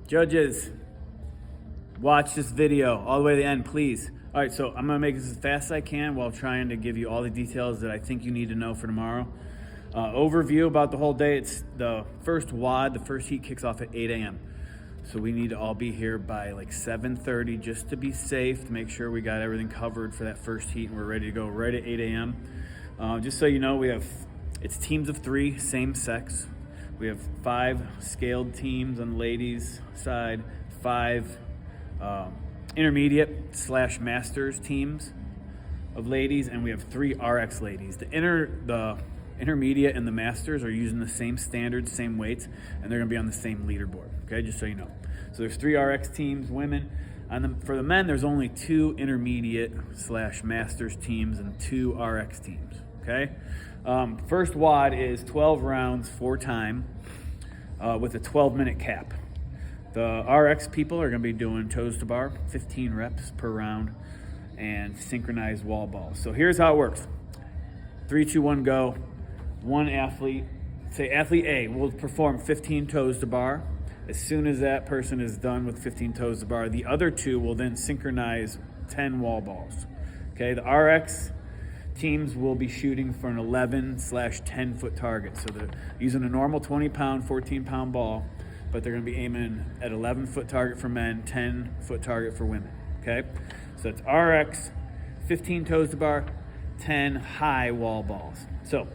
Judges, watch this video all the way to the end, please. All right, so I'm gonna make this as fast as I can while trying to give you all the details that I think you need to know for tomorrow. Overview about the whole day. It's the first WOD, the first heat kicks off at 8 a.m. So we need to all be here by like 7:30 just to be safe, to make sure we got everything covered for that first heat and we're ready to go right at 8 a.m. Just so you know, it's teams of 3, same sex. We have 5 scaled teams on the ladies' side, 5 intermediate/masters teams of ladies, and we have 3 RX ladies. The intermediate and the masters are using the same standards, same weights, and they're gonna be on the same leaderboard, okay, just so you know. So there's 3 RX teams, women. For the men, there's only 2 intermediate/masters teams and 2 RX teams, okay? First WOD is 12 rounds 4 time with a 12-minute cap. The RX people are going to be doing toes to bar, 15 reps per round, and synchronized wall balls. So here's how it works. 3, 2, 1, go. One athlete, say athlete A, will perform 15 toes to bar. As soon as that person is done with 15 toes to bar, the other 2 will then synchronize 10 wall balls. Okay, the RX teams will be shooting for an 11/10 foot target. So they're using a normal 20-pound, 14-pound ball, but they're going to be aiming at 11-foot target for men, 10-foot target for women. Okay, so it's RX, 15 toes to bar, 10 high wall balls. So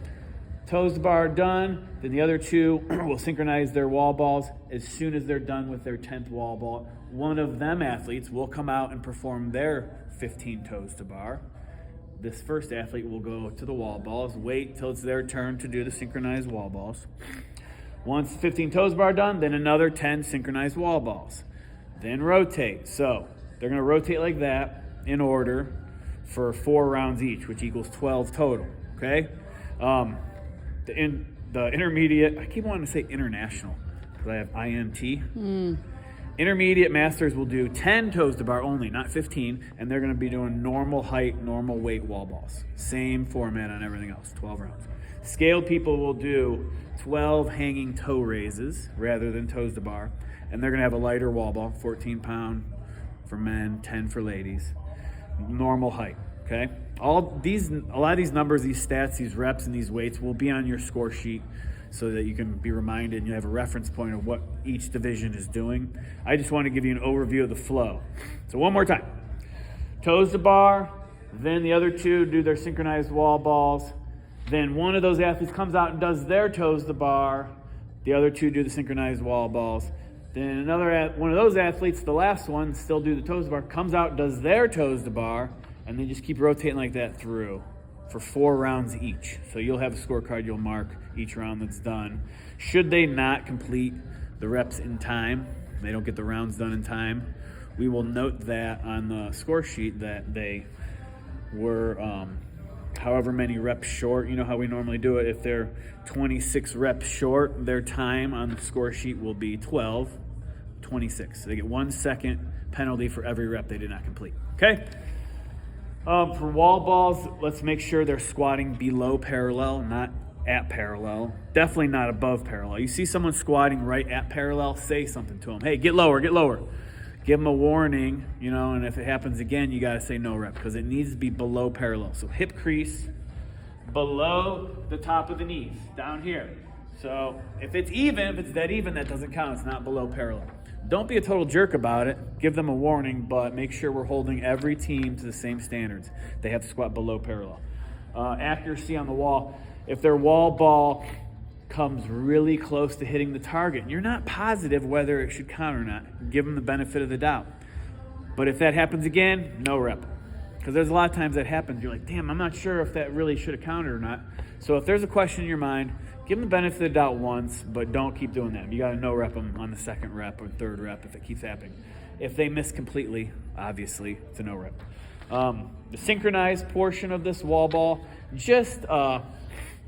toes to bar done, then the other 2 will synchronize their wall balls. As soon as they're done with their 10th wall ball, one of them athletes will come out and perform their 15 toes to bar. This first athlete will go to the wall balls, wait till it's their turn to do the synchronized wall balls. Once 15 toes bar done, then another 10 synchronized wall balls. Then rotate. So they're going to rotate like that in order for 4 rounds each, which equals 12 total, okay? The intermediate, I keep wanting to say international because I have INT. Intermediate masters will do 10 toes to bar only, not 15, and they're going to be doing normal height, normal weight wall balls. Same format on everything else, 12 rounds. Scaled people will do 12 hanging toe raises rather than toes to bar, and they're going to have a lighter wall ball, 14-pound for men, 10 for ladies, normal height, okay? A lot of these numbers, these stats, these reps, and these weights will be on your score sheet so that you can be reminded and you have a reference point of what each division is doing. I just want to give you an overview of the flow. So one more time. Toes to bar, then the other 2 do their synchronized wall balls. Then one of those athletes comes out and does their toes to bar. The other 2 do the synchronized wall balls. Then one of those athletes, the last one, still do the toes to bar, comes out and does their toes to bar, and then just keep rotating like that through for 4 rounds each. So you'll have a scorecard you'll mark each round that's done. Should they not complete the reps in time, they don't get the rounds done in time, we will note that on the score sheet that they were however many reps short. You know how we normally do it. If they're 26 reps short, their time on the score sheet will be 12:26. So they get 1 second penalty for every rep they did not complete. Okay? For wall balls, let's make sure they're squatting below parallel, not at parallel. Definitely not above parallel. You see someone squatting right at parallel, say something to them. Hey, get lower, get lower. Give them a warning, you know, and if it happens again, you got to say no rep because it needs to be below parallel. So hip crease below the top of the knees, down here. So if it's dead even, that doesn't count. It's not below parallel. Don't be a total jerk about it. Give them a warning, but make sure we're holding every team to the same standards. They have to squat below parallel. Accuracy on the wall. If their wall ball comes really close to hitting the target, and you're not positive whether it should count or not, give them the benefit of the doubt. But if that happens again, no rep. Because there's a lot of times that happens. You're like, damn, I'm not sure if that really should have counted or not. So if there's a question in your mind, give them the benefit of the doubt once, but don't keep doing that. You got to no rep them on the 2nd rep or 3rd rep if it keeps happening. If they miss completely, obviously, it's a no rep. The synchronized portion of this wall ball, just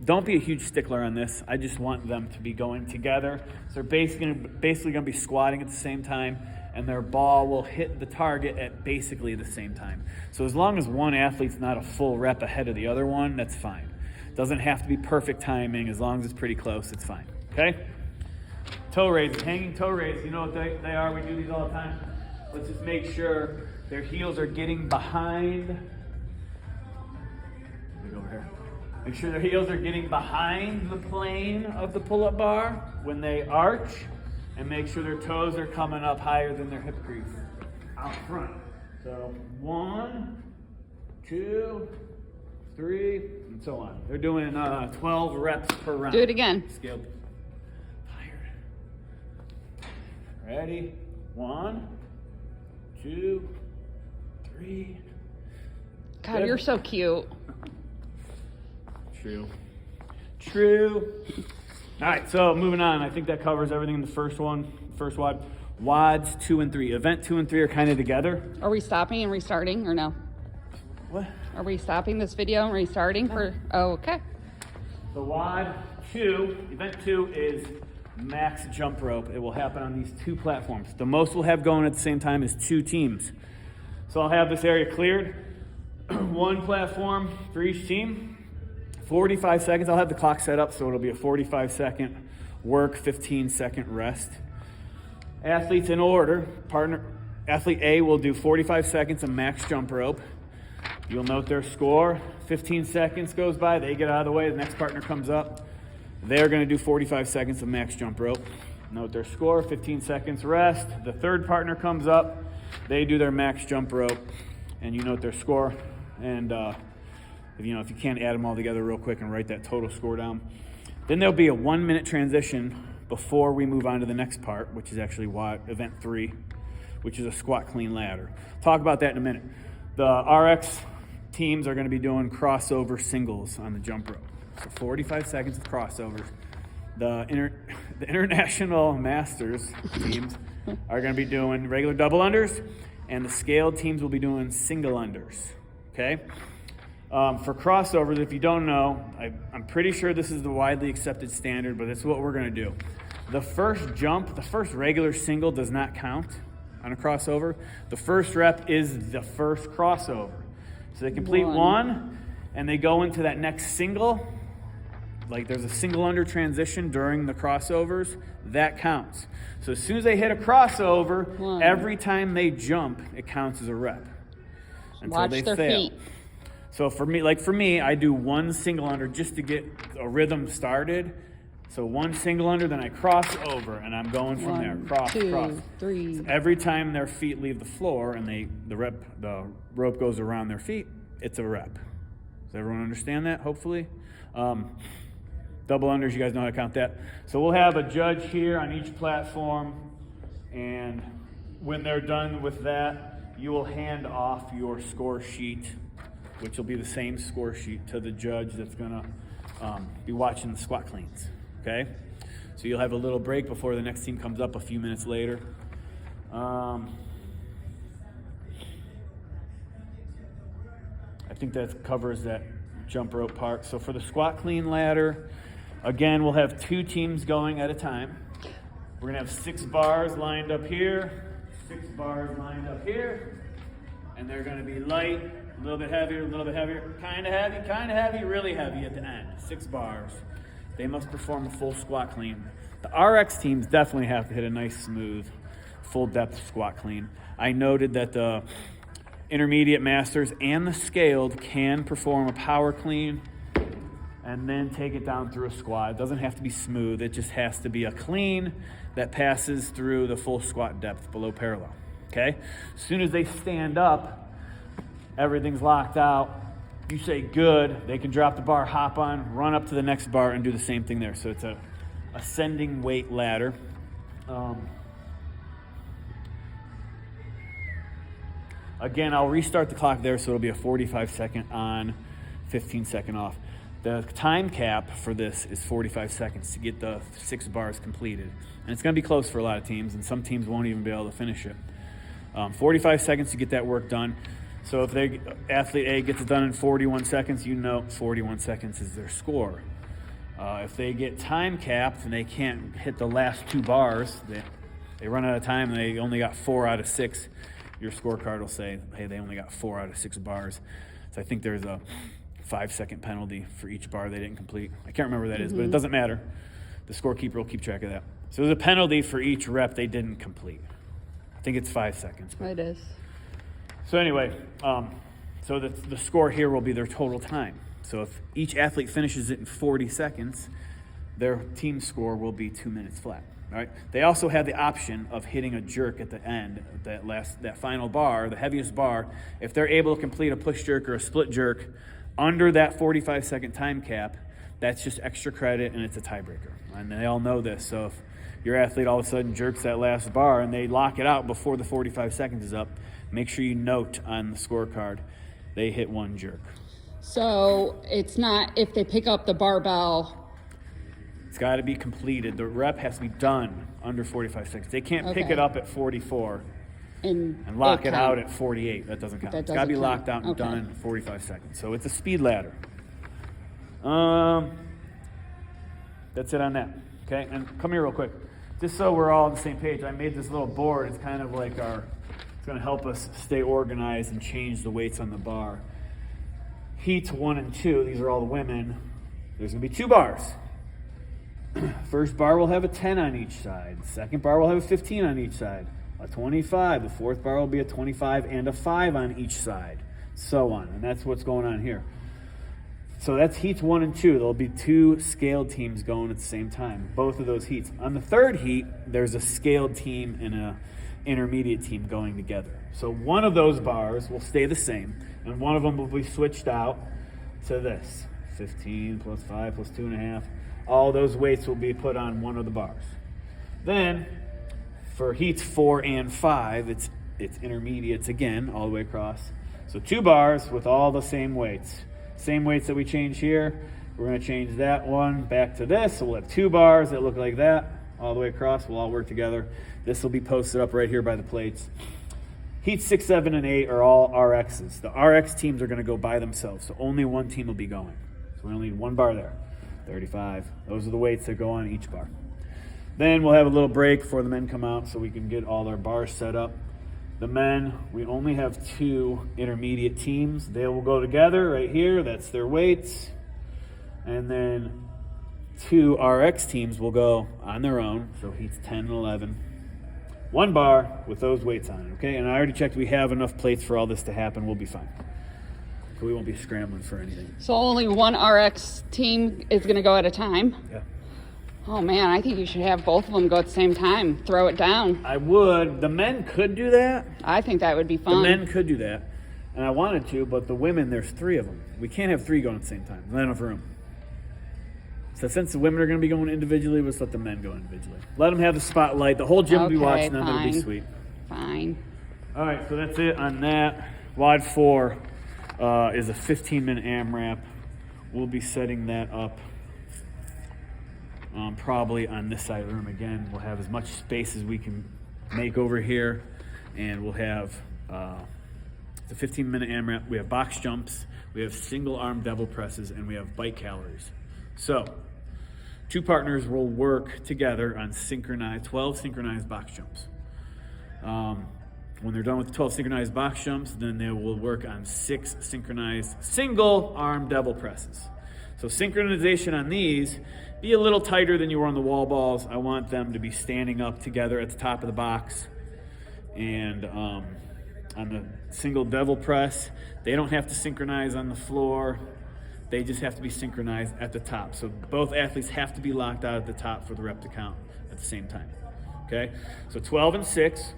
don't be a huge stickler on this. I just want them to be going together. So they're basically going to be squatting at the same time, and their ball will hit the target at basically the same time. So as long as one athlete's not a full rep ahead of the other one, that's fine. Doesn't have to be perfect timing. As long as it's pretty close, it's fine. Okay? toe raises, hanging toe raises. You know what they are? We do these all the time. Let's just make sure their heels are getting behind. Let me go over here. Make sure their heels are getting behind the plane of the pull-up bar when they arch, and make sure their toes are coming up higher than their hip crease out front. So 1, 2, 3, and so on. They're doing 12 reps per round. Do it again. Scale. Tired. Ready? 1, 2, 3. God, Good. you're so cute. True. All right, so moving on. I think that covers everything in the first one. First WOD. WODs 2 and 3. Event 2 and 3 are kind of together. Are we stopping and restarting or no? What? Are we stopping this video and restarting for? Oh, okay. The WOD 2, event 2 is max jump rope. It will happen on these 2 platforms. The most we'll have going at the same time is 2 teams. So I'll have this area cleared. 1 platform for each team. 45 seconds. I'll have the clock set up so it'll be a 45-second work, 15-second rest. Athletes in order. Athlete A will do 45 seconds of max jump rope. You'll note their score. 15 seconds goes by. They get out of the way. The next partner comes up. They're going to do 45 seconds of max jump rope. Note their score. 15 seconds rest. The third partner comes up. They do their max jump rope, and you note their score. And if you can't add them all together real quick and write that total score down. Then there'll be a 1-minute transition before we move on to the next part, which is actually event 3, which is a squat clean ladder. Talk about that in a minute. The RX teams are going to be doing crossover singles on the jump rope. So 45 seconds of crossovers. The international masters teams are going to be doing regular double unders, and the scaled teams will be doing single unders. Okay? For crossovers, if you don't know, I'm pretty sure this is the widely accepted standard, but it's what we're going to do. The first jump, the first regular single does not count on a crossover. The first rep is the first crossover. So they complete one and they go into that next single. Like there's a single under transition during the crossovers, that counts. So as soon as they hit a crossover, every time they jump, it counts as a rep. Until Watch they their fail. feet. So for me, I do 1 single under just to get a rhythm started. So 1 single under, then I cross over, and I'm going from there. Cross, 2, 3. So every time their feet leave the floor and the rope goes around their feet, it's a rep. Does everyone understand that? Hopefully. Double unders, you guys know how to count that. So we'll have a judge here on each platform, and when they're done with that, you will hand off your score sheet, which will be the same score sheet, to the judge that's going to be watching the squat cleans. Okay? So you'll have a little break before the next team comes up a few minutes later. I think that covers that jump rope part. So for the squat clean ladder, again, we'll have 2 teams going at a time. We're going to have 6 bars lined up here, 6 bars lined up here, and they're going to be light, a little bit heavier, kind of heavy, really heavy at the end. 6 bars. They must perform a full squat clean. The RX teams definitely have to hit a nice, smooth, full depth squat clean. I noted that the intermediate masters and the scaled can perform a power clean and then take it down through a squat. It doesn't have to be smooth. It just has to be a clean that passes through the full squat depth below parallel. Okay? As soon as they stand up, everything's locked out. You say good, they can drop the bar, hop on, run up to the next bar, and do the same thing there. So it's a ascending weight ladder. Again, I'll restart the clock there, so it'll be a 45-second on, 15-second off. The time cap for this is 45 seconds to get the 6 bars completed. And it's going to be close for a lot of teams, and some teams won't even be able to finish it. 45 seconds to get that work done. So if athlete A gets it done in 41 seconds, 41 seconds is their score. If they get time capped and they can't hit the last 2 bars, they run out of time and they only got 4 out of 6, your scorecard will say, hey, they only got 4 out of 6 bars. So I think there's a 5-second penalty for each bar they didn't complete. I can't remember what that is, but it doesn't matter. The scorekeeper will keep track of that. So there's a penalty for each rep they didn't complete. I think it's 5 seconds. It is. So anyway, so the score here will be their total time. So if each athlete finishes it in 40 seconds, their team score will be 2 minutes flat. All right. They also have the option of hitting a jerk at the end, that final bar, the heaviest bar. If they're able to complete a push jerk or a split jerk under that 45-second time cap, that's just extra credit and it's a tiebreaker. And they all know this. So if your athlete all of a sudden jerks that last bar and they lock it out before the 45 seconds is up, make sure you note on the scorecard they hit one jerk. So it's not if they pick up the barbell. It's got to be completed. The rep has to be done under 45 seconds. They can't pick it up at 44 and lock it out at 48. That doesn't count. It's got to be locked out and done in 45 seconds. So it's a speed ladder. That's it on that. Okay, and come here real quick. Just so we're all on the same page, I made this little board. It's kind of like it's going to help us stay organized and change the weights on the bar. Heats 1 and 2, these are all the women. There's going to be 2 bars. First bar will have a 10 on each side. Second bar will have a 15 on each side. A 25. The fourth bar will be a 25 and a 5 on each side. So on. And that's what's going on here. So that's heats 1 and 2. There'll be 2 scaled teams going at the same time. Both of those heats. On the third heat, there's a scaled team and an intermediate team going together. So one of those bars will stay the same, and one of them will be switched out to this. 15 plus 5 plus 2.5. All those weights will be put on one of the bars. Then, for heats 4 and 5, it's intermediates again, all the way across. So 2 bars with all the same weights. Same weights that we change here. We're going to change that one back to this. So we'll have 2 bars that look like that, all the way across. We'll all work together. This will be posted up right here by the plates. Heats 6, 7, and 8 are all RXs. The RX teams are going to go by themselves, so only one team will be going. So we only need 1 bar there. 35. Those are the weights that go on each bar. Then we'll have a little break before the men come out so we can get all our bars set up. The men, we only have 2 intermediate teams. They will go together right here. That's their weights. And then 2 RX teams will go on their own. So heats 10 and 11. 1 bar with those weights on it, okay? And I already checked we have enough plates for all this to happen. We'll be fine. So we won't be scrambling for anything. So only one RX team is going to go at a time? Yeah. Oh, man, I think you should have both of them go at the same time. Throw it down. I would. The men could do that. I think that would be fun. The men could do that. And I wanted to, but the women, there's 3 of them. We can't have 3 going at the same time. Not enough room. So since the women are going to be going individually, let's let the men go individually. Let them have the spotlight. The whole gym will be watching them. It'll be sweet. Fine. All right, so that's it on that. WOD 4 is a 15-minute AMRAP. We'll be setting that up probably on this side of the room again. We'll have as much space as we can make over here, and we'll have it's a 15-minute AMRAP. We have box jumps, we have single arm devil presses, and we have bike calories. So 2 partners will work together on 12 synchronized box jumps. When they're done with the 12 synchronized box jumps, then they will work on 6 synchronized single arm devil presses. So synchronization on these, be a little tighter than you were on the wall balls. I want them to be standing up together at the top of the box. And on the single devil press, they don't have to synchronize on the floor. They just have to be synchronized at the top. So both athletes have to be locked out at the top for the rep to count at the same time. Okay? So 12 and 6.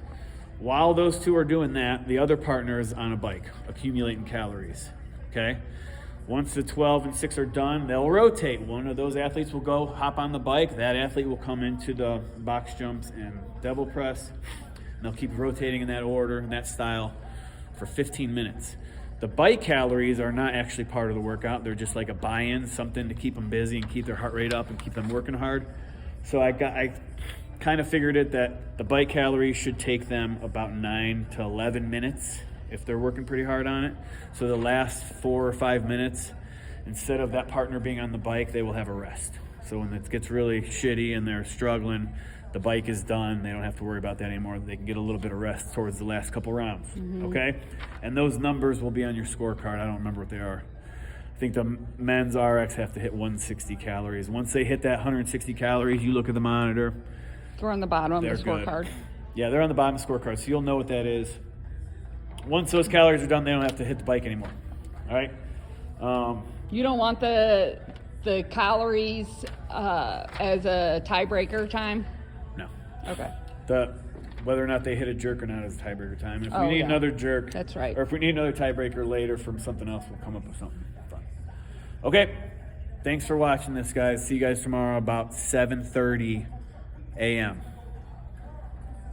While those 2 are doing that, the other partner is on a bike, accumulating calories. Okay? Once the 12 and 6 are done, they'll rotate. One of those athletes will go hop on the bike. That athlete will come into the box jumps and devil press. And they'll keep rotating in that order, in that style, for 15 minutes. The bike calories are not actually part of the workout. They're just like a buy-in, something to keep them busy and keep their heart rate up and keep them working hard. So I kind of figured it that the bike calories should take them about 9 to 11 minutes if they're working pretty hard on it. So the last 4 or 5 minutes, instead of that partner being on the bike, they will have a rest. So when it gets really shitty and they're struggling, the bike is done. They don't have to worry about that anymore. They can get a little bit of rest towards the last couple rounds, okay? And those numbers will be on your scorecard. I don't remember what they are. I think the men's RX have to hit 160 calories. Once they hit that 160 calories, you look at the monitor. They're on the bottom of the They're good. scorecard. Yeah, they're on the bottom of the scorecard, so you'll know what that is. Once those calories are done, they don't have to hit the bike anymore. All right? You don't want the calories as a tiebreaker time? No. Okay. Whether or not they hit a jerk or not is tiebreaker time. If we Oh, need yeah. another jerk, That's right. or if we need another tiebreaker later from something else, we'll come up with something fun. Okay. Thanks for watching this, guys. See you guys tomorrow about 7:30 a.m.